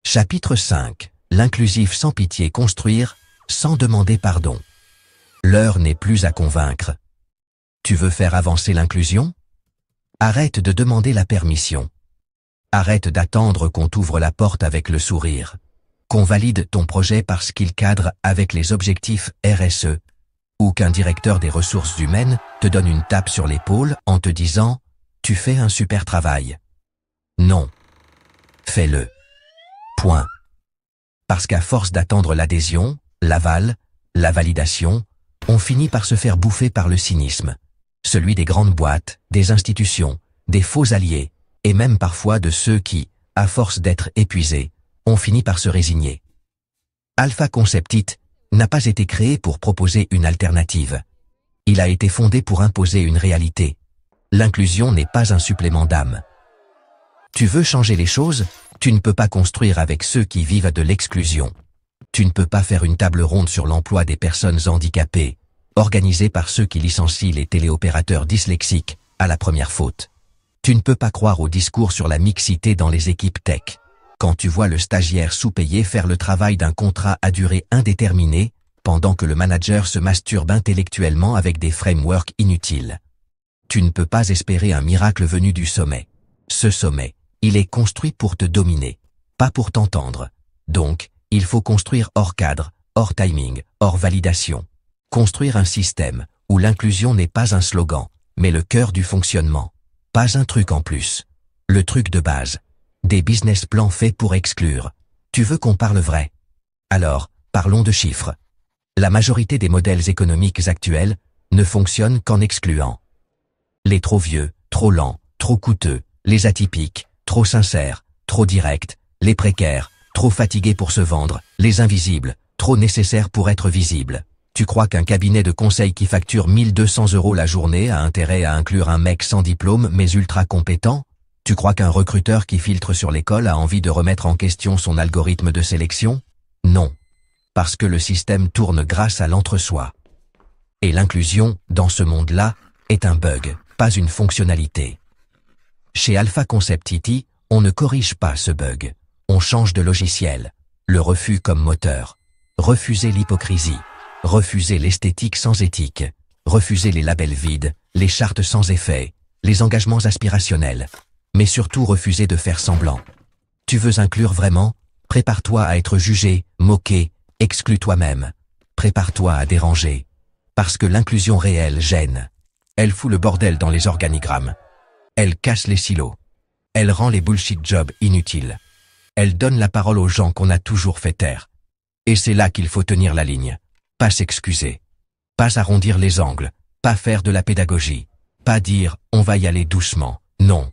Chapitre 5. L'inclusif sans pitié, construire, sans demander pardon. L'heure n'est plus à convaincre. Tu veux faire avancer l'inclusion? Arrête de demander la permission. Arrête d'attendre qu'on t'ouvre la porte avec le sourire. Qu'on valide ton projet parce qu'il cadre avec les objectifs RSE, ou qu'un directeur des ressources humaines te donne une tape sur l'épaule en te disant « Tu fais un super travail ». Non. Fais-le. Point. Parce qu'à force d'attendre l'adhésion, l'aval, la validation, on finit par se faire bouffer par le cynisme. Celui des grandes boîtes, des institutions, des faux alliés, et même parfois de ceux qui, à force d'être épuisés, ont fini par se résigner. Alpha Concept IT n'a pas été créé pour proposer une alternative. Il a été fondé pour imposer une réalité. L'inclusion n'est pas un supplément d'âme. Tu veux changer les choses? Tu ne peux pas construire avec ceux qui vivent de l'exclusion. Tu ne peux pas faire une table ronde sur l'emploi des personnes handicapées, organisée par ceux qui licencient les téléopérateurs dyslexiques, à la première faute. Tu ne peux pas croire au discours sur la mixité dans les équipes tech. Quand tu vois le stagiaire sous-payé faire le travail d'un contrat à durée indéterminée, pendant que le manager se masturbe intellectuellement avec des frameworks inutiles. Tu ne peux pas espérer un miracle venu du sommet. Ce sommet, il est construit pour te dominer, pas pour t'entendre. Donc, il faut construire hors cadre, hors timing, hors validation. Construire un système où l'inclusion n'est pas un slogan, mais le cœur du fonctionnement. Pas un truc en plus. Le truc de base. Des business plans faits pour exclure. Tu veux qu'on parle vrai? Alors, parlons de chiffres. La majorité des modèles économiques actuels ne fonctionnent qu'en excluant. Les trop vieux, trop lents, trop coûteux, les atypiques, trop sincères, trop directs, les précaires, trop fatigués pour se vendre, les invisibles, trop nécessaires pour être visibles. Tu crois qu'un cabinet de conseil qui facture 1 200 € la journée a intérêt à inclure un mec sans diplôme mais ultra compétent? Tu crois qu'un recruteur qui filtre sur l'école a envie de remettre en question son algorithme de sélection? Non. Parce que le système tourne grâce à l'entre-soi. Et l'inclusion, dans ce monde-là, est un bug, pas une fonctionnalité. Chez Alpha Concept IT, on ne corrige pas ce bug. On change de logiciel. Le refus comme moteur. Refuser l'hypocrisie. Refuser l'esthétique sans éthique. Refuser les labels vides, les chartes sans effet, les engagements aspirationnels. Mais surtout refuser de faire semblant. Tu veux inclure vraiment? Prépare-toi à être jugé, moqué, exclu toi-même. Prépare-toi à déranger. Parce que l'inclusion réelle gêne. Elle fout le bordel dans les organigrammes. Elle casse les silos. Elle rend les bullshit jobs inutiles. Elle donne la parole aux gens qu'on a toujours fait taire. Et c'est là qu'il faut tenir la ligne. Pas s'excuser. Pas arrondir les angles. Pas faire de la pédagogie. Pas dire « on va y aller doucement ». Non.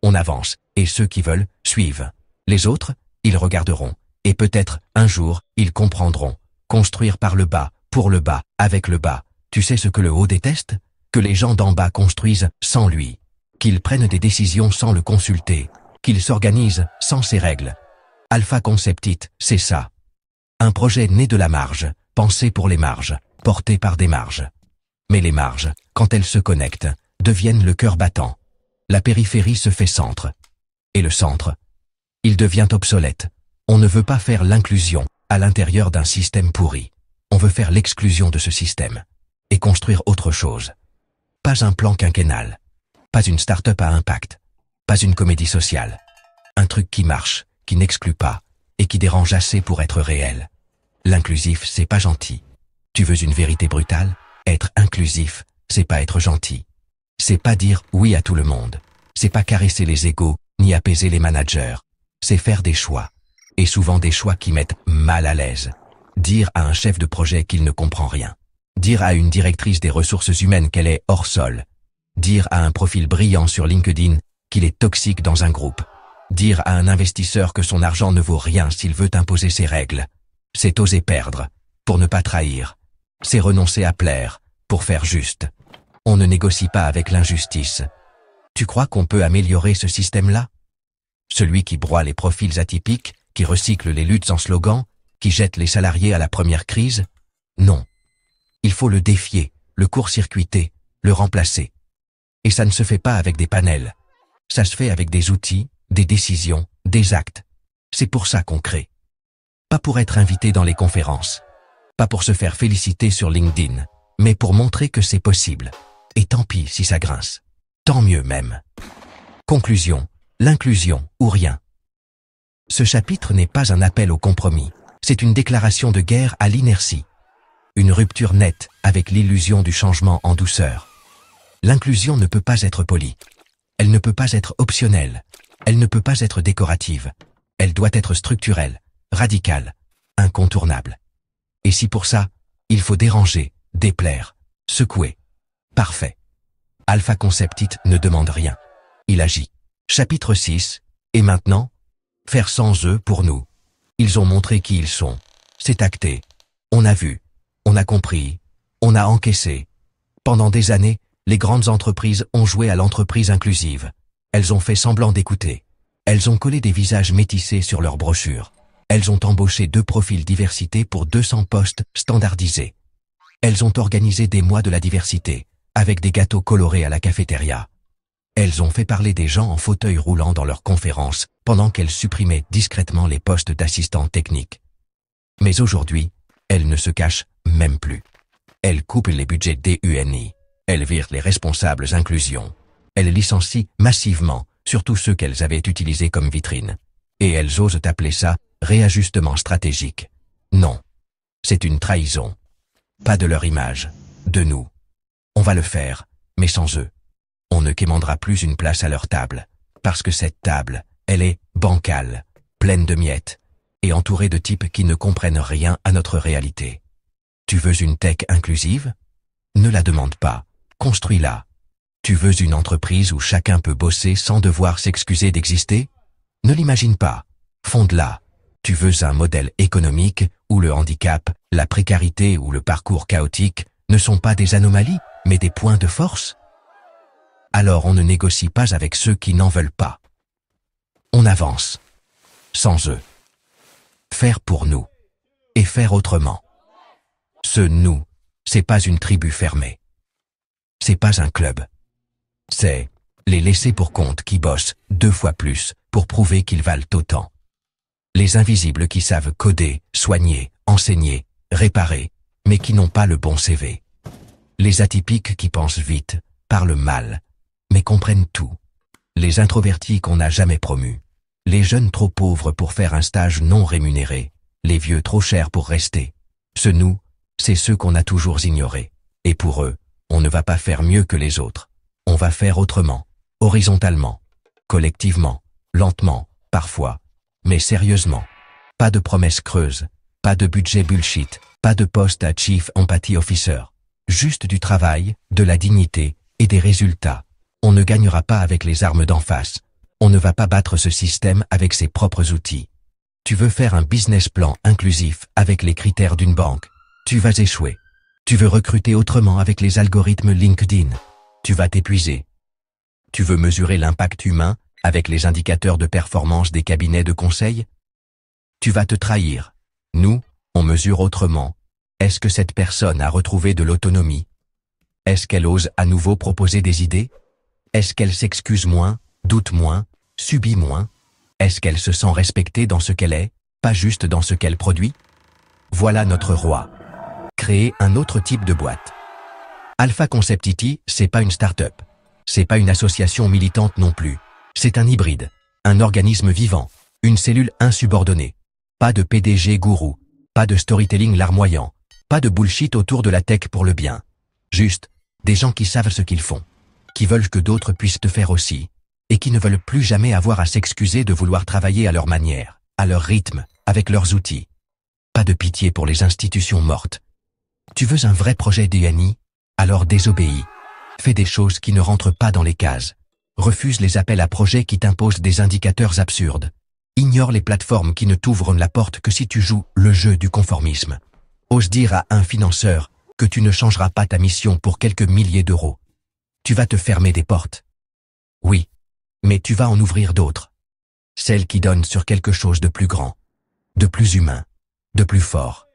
On avance, et ceux qui veulent, suivent. Les autres, ils regarderont. Et peut-être, un jour, ils comprendront. Construire par le bas, pour le bas, avec le bas. Tu sais ce que le haut déteste? Que les gens d'en bas construisent sans lui. Qu'ils prennent des décisions sans le consulter. Qu'ils s'organisent sans ses règles. Alpha Concept IT, c'est ça. Un projet né de la marge, pensé pour les marges, porté par des marges. Mais les marges, quand elles se connectent, deviennent le cœur battant. La périphérie se fait centre. Et le centre, il devient obsolète. On ne veut pas faire l'inclusion à l'intérieur d'un système pourri. On veut faire l'exclusion de ce système. Et construire autre chose. Pas un plan quinquennal. Pas une start-up à impact. Pas une comédie sociale. Un truc qui marche, qui n'exclut pas, et qui dérange assez pour être réel. L'inclusif, c'est pas gentil. Tu veux une vérité brutale? Être inclusif, c'est pas être gentil. C'est pas dire oui à tout le monde. C'est pas caresser les égos, ni apaiser les managers. C'est faire des choix. Et souvent des choix qui mettent mal à l'aise. Dire à un chef de projet qu'il ne comprend rien. Dire à une directrice des ressources humaines qu'elle est hors sol. Dire à un profil brillant sur LinkedIn qu'il est toxique dans un groupe. Dire à un investisseur que son argent ne vaut rien s'il veut imposer ses règles. C'est oser perdre, pour ne pas trahir. C'est renoncer à plaire, pour faire juste. On ne négocie pas avec l'injustice. Tu crois qu'on peut améliorer ce système-là? Celui qui broie les profils atypiques, qui recycle les luttes en slogan, qui jette les salariés à la première crise? Non. Il faut le défier, le court-circuiter, le remplacer. Et ça ne se fait pas avec des panels. Ça se fait avec des outils, des décisions, des actes. C'est pour ça qu'on crée. Pas pour être invité dans les conférences. Pas pour se faire féliciter sur LinkedIn, mais pour montrer que c'est possible. Et tant pis si ça grince. Tant mieux même. Conclusion, l'inclusion ou rien. Ce chapitre n'est pas un appel au compromis, c'est une déclaration de guerre à l'inertie. Une rupture nette avec l'illusion du changement en douceur. L'inclusion ne peut pas être polie. Elle ne peut pas être optionnelle. Elle ne peut pas être décorative. Elle doit être structurelle, radicale, incontournable. Et si pour ça, il faut déranger, déplaire, secouer. Parfait. Alpha Conceptit ne demande rien. Il agit. Chapitre 6. Et maintenant? Faire sans eux pour nous. Ils ont montré qui ils sont. C'est acté. On a vu. On a compris. On a encaissé. Pendant des années, les grandes entreprises ont joué à l'entreprise inclusive. Elles ont fait semblant d'écouter. Elles ont collé des visages métissés sur leurs brochures. Elles ont embauché 2 profils diversité pour 200 postes standardisés. Elles ont organisé des mois de la diversité, avec des gâteaux colorés à la cafétéria. Elles ont fait parler des gens en fauteuil roulant dans leurs conférences, pendant qu'elles supprimaient discrètement les postes d'assistants techniques. Mais aujourd'hui, elles ne se cachent même plus. Elles coupent les budgets DUNI. Elles virent les responsables inclusion. Elles licencient massivement, surtout ceux qu'elles avaient utilisés comme vitrine. Et elles osent appeler ça réajustement stratégique. Non. C'est une trahison. Pas de leur image. De nous. On va le faire, mais sans eux. On ne quémandera plus une place à leur table. Parce que cette table, elle est bancale, pleine de miettes, et entourée de types qui ne comprennent rien à notre réalité. Tu veux une tech inclusive? Ne la demande pas. Construis-la. Tu veux une entreprise où chacun peut bosser sans devoir s'excuser d'exister? Ne l'imagine pas. Fonde-la. Tu veux un modèle économique où le handicap, la précarité ou le parcours chaotique ne sont pas des anomalies, mais des points de force? Alors on ne négocie pas avec ceux qui n'en veulent pas. On avance. Sans eux. Faire pour nous. Et faire autrement. Ce nous, c'est pas une tribu fermée. C'est pas un club. C'est les laissés pour compte qui bossent 2 fois plus pour prouver qu'ils valent autant. Les invisibles qui savent coder, soigner, enseigner, réparer, mais qui n'ont pas le bon CV. Les atypiques qui pensent vite, parlent mal, mais comprennent tout. Les introvertis qu'on n'a jamais promus. Les jeunes trop pauvres pour faire un stage non rémunéré. Les vieux trop chers pour rester. Ce nous, c'est ceux qu'on a toujours ignorés. Et pour eux, on ne va pas faire mieux que les autres. On va faire autrement, horizontalement, collectivement, lentement, parfois, mais sérieusement. Pas de promesses creuses, pas de budget bullshit, pas de poste à Chief Empathy Officer. Juste du travail, de la dignité et des résultats. On ne gagnera pas avec les armes d'en face. On ne va pas battre ce système avec ses propres outils. Tu veux faire un business plan inclusif avec les critères d'une banque. Tu vas échouer. Tu veux recruter autrement avec les algorithmes LinkedIn. Tu vas t'épuiser. Tu veux mesurer l'impact humain avec les indicateurs de performance des cabinets de conseil? Tu vas te trahir. Nous, on mesure autrement. Est-ce que cette personne a retrouvé de l'autonomie? Est-ce qu'elle ose à nouveau proposer des idées? Est-ce qu'elle s'excuse moins, doute moins, subit moins? Est-ce qu'elle se sent respectée dans ce qu'elle est, pas juste dans ce qu'elle produit? Voilà notre roi. Créer un autre type de boîte. Alpha Conceptiti, c'est pas une start-up. C'est pas une association militante non plus. C'est un hybride, un organisme vivant, une cellule insubordonnée. Pas de PDG gourou, pas de storytelling larmoyant, pas de bullshit autour de la tech pour le bien. Juste, des gens qui savent ce qu'ils font, qui veulent que d'autres puissent te faire aussi, et qui ne veulent plus jamais avoir à s'excuser de vouloir travailler à leur manière, à leur rythme, avec leurs outils. Pas de pitié pour les institutions mortes. Tu veux un vrai projet DNI? Alors désobéis. Fais des choses qui ne rentrent pas dans les cases. Refuse les appels à projets qui t'imposent des indicateurs absurdes. Ignore les plateformes qui ne t'ouvrent la porte que si tu joues le jeu du conformisme. Ose dire à un financeur que tu ne changeras pas ta mission pour quelques milliers d'euros. Tu vas te fermer des portes. Oui, mais tu vas en ouvrir d'autres. Celles qui donnent sur quelque chose de plus grand, de plus humain, de plus fort.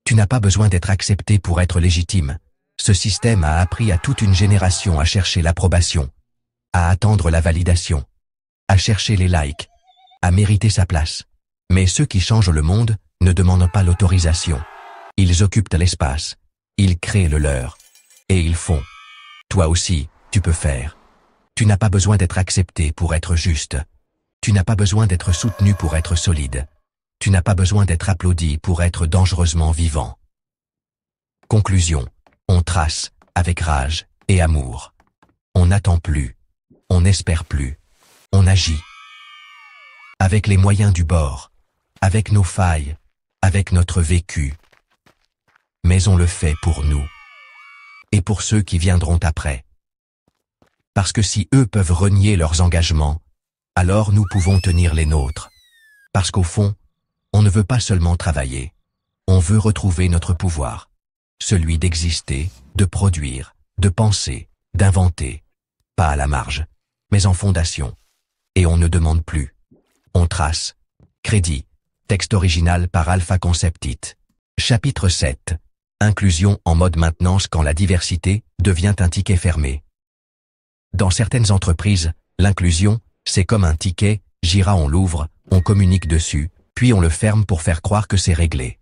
Tu n'as pas besoin d'être accepté pour être légitime. Ce système a appris à toute une génération à chercher l'approbation, à attendre la validation, à chercher les likes, à mériter sa place. Mais ceux qui changent le monde ne demandent pas l'autorisation. Ils occupent l'espace. Ils créent le leur. Et ils font. Toi aussi, tu peux faire. Tu n'as pas besoin d'être accepté pour être juste. Tu n'as pas besoin d'être soutenu pour être solide. Tu n'as pas besoin d'être applaudi pour être dangereusement vivant. Conclusion. On trace, avec rage et amour. On n'attend plus. On n'espère plus. On agit. Avec les moyens du bord. Avec nos failles. Avec notre vécu. Mais on le fait pour nous. Et pour ceux qui viendront après. Parce que si eux peuvent renier leurs engagements, alors nous pouvons tenir les nôtres. Parce qu'au fond, on ne veut pas seulement travailler. On veut retrouver notre pouvoir. Celui d'exister, de produire, de penser, d'inventer. Pas à la marge, mais en fondation. Et on ne demande plus. On trace. Crédit. Texte original par Alpha Concept It. Chapitre 7. Inclusion en mode maintenance quand la diversité devient un ticket fermé. Dans certaines entreprises, l'inclusion, c'est comme un ticket, Jira on l'ouvre, on communique dessus, puis on le ferme pour faire croire que c'est réglé.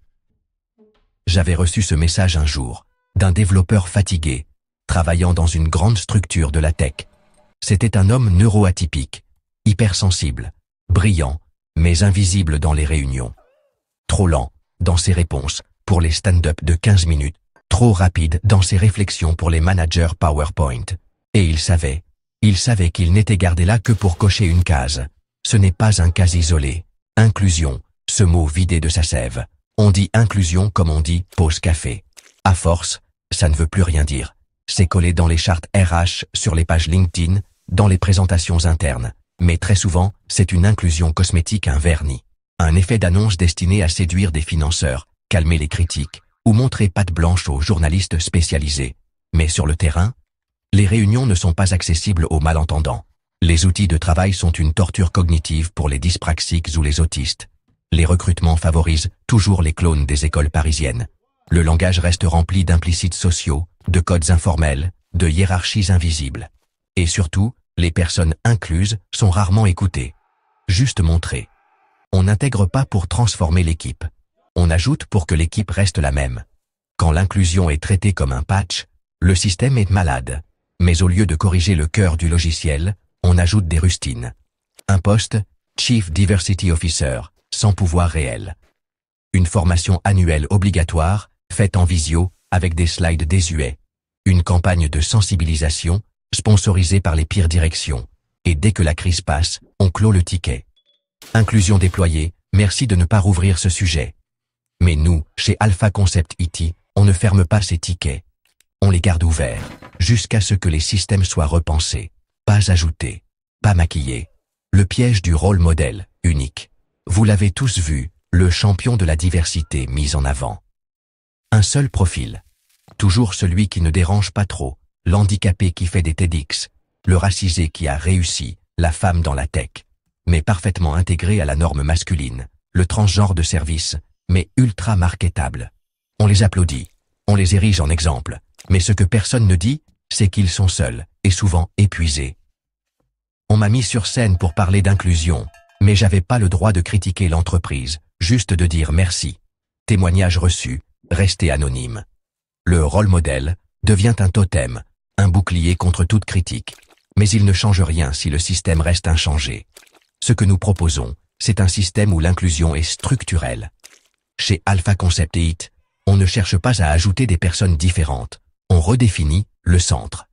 J'avais reçu ce message un jour, d'un développeur fatigué, travaillant dans une grande structure de la tech. C'était un homme neuroatypique, hypersensible, brillant, mais invisible dans les réunions. Trop lent dans ses réponses pour les stand-up de 15 minutes, trop rapide dans ses réflexions pour les managers PowerPoint. Et il savait qu'il n'était gardé là que pour cocher une case. Ce n'est pas un cas isolé. Inclusion, ce mot vidé de sa sève. On dit inclusion comme on dit pause café. À force, ça ne veut plus rien dire. C'est collé dans les chartes RH, sur les pages LinkedIn, dans les présentations internes. Mais très souvent, c'est une inclusion cosmétique, un vernis. Un effet d'annonce destiné à séduire des financeurs, calmer les critiques, ou montrer patte blanche aux journalistes spécialisés. Mais sur le terrain, les réunions ne sont pas accessibles aux malentendants. Les outils de travail sont une torture cognitive pour les dyspraxiques ou les autistes. Les recrutements favorisent toujours les clones des écoles parisiennes. Le langage reste rempli d'implicites sociaux, de codes informels, de hiérarchies invisibles. Et surtout, les personnes incluses sont rarement écoutées. Juste montrées. On n'intègre pas pour transformer l'équipe. On ajoute pour que l'équipe reste la même. Quand l'inclusion est traitée comme un patch, le système est malade. Mais au lieu de corriger le cœur du logiciel, on ajoute des rustines. Un poste, Chief Diversity Officer, sans pouvoir réel. Une formation annuelle obligatoire, faite en visio, avec des slides désuets. Une campagne de sensibilisation, sponsorisée par les pires directions. Et dès que la crise passe, on clôt le ticket. Inclusion déployée, merci de ne pas rouvrir ce sujet. Mais nous, chez Alpha Concept IT, on ne ferme pas ces tickets. On les garde ouverts, jusqu'à ce que les systèmes soient repensés, pas ajoutés, pas maquillés. Le piège du rôle modèle, unique. Vous l'avez tous vu, le champion de la diversité mis en avant. Un seul profil. Toujours celui qui ne dérange pas trop, l'handicapé qui fait des TEDx, le racisé qui a réussi, la femme dans la tech, mais parfaitement intégré à la norme masculine, le transgenre de service, mais ultra marketable. On les applaudit, on les érige en exemple. Mais ce que personne ne dit, c'est qu'ils sont seuls, et souvent épuisés. On m'a mis sur scène pour parler d'inclusion, mais j'avais pas le droit de critiquer l'entreprise, juste de dire merci. Témoignage reçu, rester anonyme. Le rôle modèle devient un totem, un bouclier contre toute critique. Mais il ne change rien si le système reste inchangé. Ce que nous proposons, c'est un système où l'inclusion est structurelle. Chez Alpha Concept It, on ne cherche pas à ajouter des personnes différentes. On redéfinit le centre.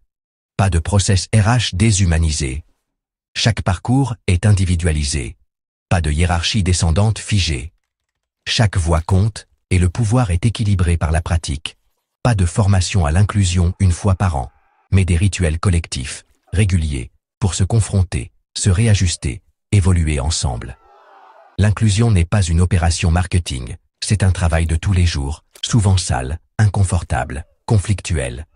Pas de process RH déshumanisé. Chaque parcours est individualisé. Pas de hiérarchie descendante figée. Chaque voix compte et le pouvoir est équilibré par la pratique. Pas de formation à l'inclusion une fois par an, mais des rituels collectifs, réguliers, pour se confronter, se réajuster, évoluer ensemble. L'inclusion n'est pas une opération marketing, c'est un travail de tous les jours, souvent sale, inconfortable, conflictuel.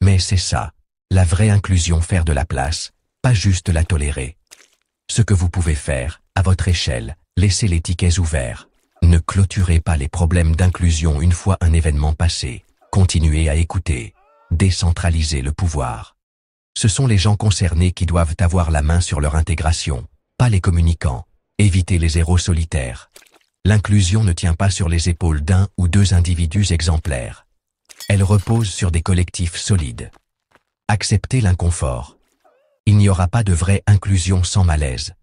Mais c'est ça, la vraie inclusion, faire de la place, pas juste la tolérer. Ce que vous pouvez faire, à votre échelle, laissez les tickets ouverts. Ne clôturez pas les problèmes d'inclusion une fois un événement passé. Continuez à écouter. Décentralisez le pouvoir. Ce sont les gens concernés qui doivent avoir la main sur leur intégration, pas les communicants. Évitez les héros solitaires. L'inclusion ne tient pas sur les épaules d'un ou deux individus exemplaires. Elle repose sur des collectifs solides. Acceptez l'inconfort. Il n'y aura pas de vraie inclusion sans malaise.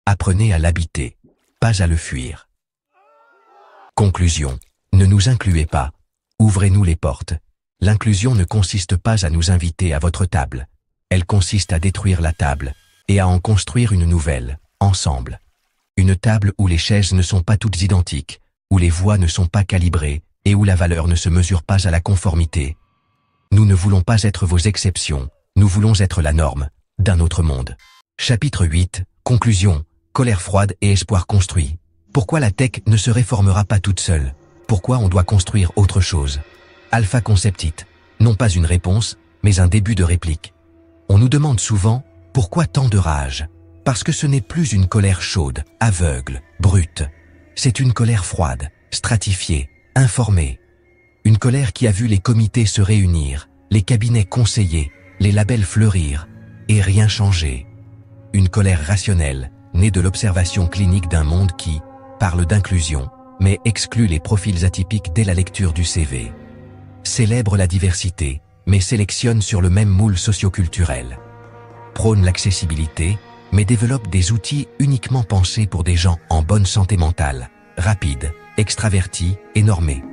Apprenez à l'habiter, pas à le fuir. Conclusion. Ne nous incluez pas. Ouvrez-nous les portes. L'inclusion ne consiste pas à nous inviter à votre table. Elle consiste à détruire la table et à en construire une nouvelle, ensemble. Une table où les chaises ne sont pas toutes identiques, où les voix ne sont pas calibrées et où la valeur ne se mesure pas à la conformité. Nous ne voulons pas être vos exceptions, nous voulons être la norme d'un autre monde. Chapitre 8. Conclusion. Colère froide et espoir construit. Pourquoi la tech ne se réformera pas toute seule? Pourquoi on doit construire autre chose? Alpha Conceptit. Non pas une réponse, mais un début de réplique. On nous demande souvent, pourquoi tant de rage? Parce que ce n'est plus une colère chaude, aveugle, brute. C'est une colère froide, stratifiée, informée. Une colère qui a vu les comités se réunir, les cabinets conseiller, les labels fleurir, et rien changer. Une colère rationnelle, née de l'observation clinique d'un monde qui parle d'inclusion, mais exclut les profils atypiques dès la lecture du CV. Célèbre la diversité, mais sélectionne sur le même moule socioculturel. Prône l'accessibilité, mais développe des outils uniquement pensés pour des gens en bonne santé mentale, rapides, extravertis et normés.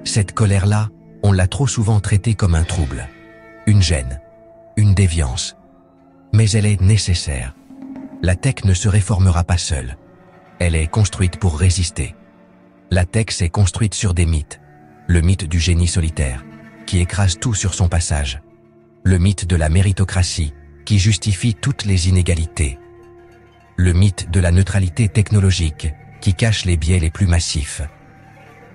Cette colère-là, on l'a trop souvent traitée comme un trouble, une gêne, une déviance. Mais elle est nécessaire. La tech ne se réformera pas seule. Elle est construite pour résister. La tech s'est construite sur des mythes. Le mythe du génie solitaire, qui écrase tout sur son passage. Le mythe de la méritocratie, qui justifie toutes les inégalités. Le mythe de la neutralité technologique, qui cache les biais les plus massifs.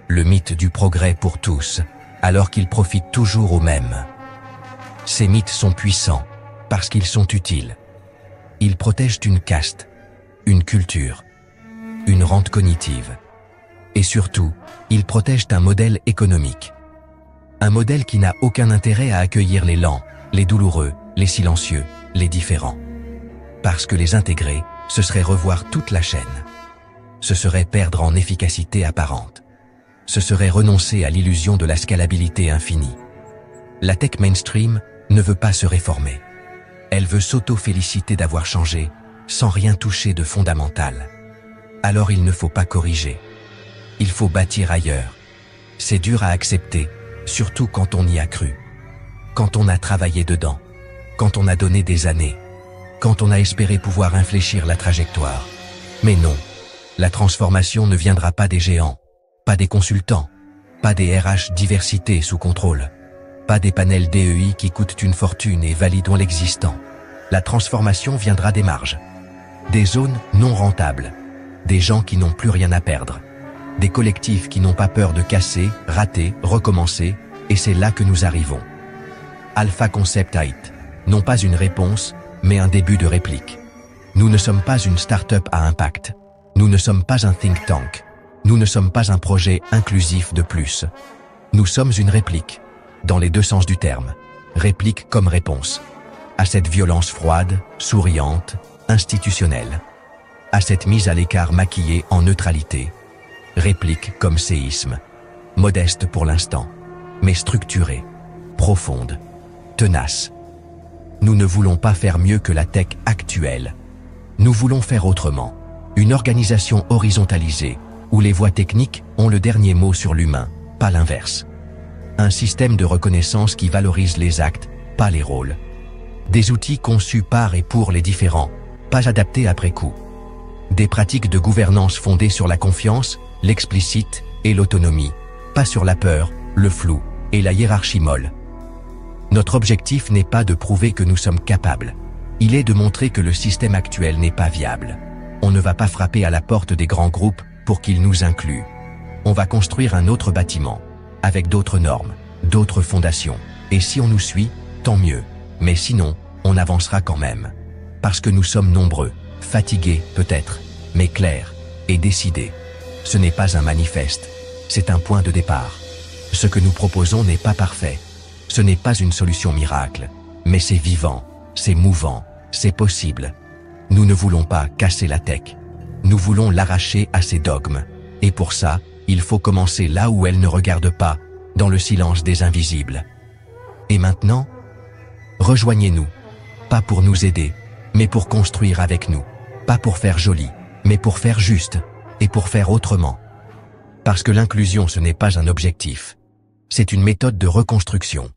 Le mythe du progrès pour tous, alors qu'il profite toujours aux mêmes. Ces mythes sont puissants, parce qu'ils sont utiles. Ils protègent une caste, une culture, une rente cognitive. Et surtout, ils protègent un modèle économique. Un modèle qui n'a aucun intérêt à accueillir les lents, les douloureux, les silencieux, les différents. Parce que les intégrer, ce serait revoir toute la chaîne. Ce serait perdre en efficacité apparente. Ce serait renoncer à l'illusion de la scalabilité infinie. La tech mainstream ne veut pas se réformer. Elle veut s'auto-féliciter d'avoir changé, sans rien toucher de fondamental. Alors il ne faut pas corriger. Il faut bâtir ailleurs. C'est dur à accepter, surtout quand on y a cru. Quand on a travaillé dedans. Quand on a donné des années. Quand on a espéré pouvoir infléchir la trajectoire. Mais non, la transformation ne viendra pas des géants, pas des consultants, pas des RH diversité sous contrôle, pas des panels DEI qui coûtent une fortune et validons l'existant. La transformation viendra des marges, des zones non rentables, des gens qui n'ont plus rien à perdre, des collectifs qui n'ont pas peur de casser, rater, recommencer, et c'est là que nous arrivons. Alpha Conceptit, non pas une réponse, mais un début de réplique. Nous ne sommes pas une start-up à impact. Nous ne sommes pas un think tank. Nous ne sommes pas un projet inclusif de plus. Nous sommes une réplique, dans les deux sens du terme. Réplique comme réponse. À cette violence froide, souriante, institutionnelle. À cette mise à l'écart maquillée en neutralité. Réplique comme séisme. Modeste pour l'instant, mais structurée, profonde, tenace. Nous ne voulons pas faire mieux que la tech actuelle. Nous voulons faire autrement. Une organisation horizontalisée, où les voix techniques ont le dernier mot sur l'humain, pas l'inverse. Un système de reconnaissance qui valorise les actes, pas les rôles. Des outils conçus par et pour les différents, pas adaptés après coup. Des pratiques de gouvernance fondées sur la confiance, l'explicite et l'autonomie, pas sur la peur, le flou et la hiérarchie molle. Notre objectif n'est pas de prouver que nous sommes capables. Il est de montrer que le système actuel n'est pas viable. On ne va pas frapper à la porte des grands groupes pour qu'ils nous incluent. On va construire un autre bâtiment, avec d'autres normes, d'autres fondations. Et si on nous suit, tant mieux. Mais sinon, on avancera quand même. Parce que nous sommes nombreux, fatigués peut-être, mais clairs et décidés. Ce n'est pas un manifeste, c'est un point de départ. Ce que nous proposons n'est pas parfait. Ce n'est pas une solution miracle, mais c'est vivant, c'est mouvant, c'est possible. Nous ne voulons pas casser la tech. Nous voulons l'arracher à ses dogmes, Et pour ça, il faut commencer là où elle ne regarde pas, dans le silence des invisibles. Et maintenant, rejoignez-nous. Pas pour nous aider, mais pour construire avec nous. Pas pour faire joli, mais pour faire juste, et pour faire autrement. Parce que l'inclusion, ce n'est pas un objectif. C'est une méthode de reconstruction.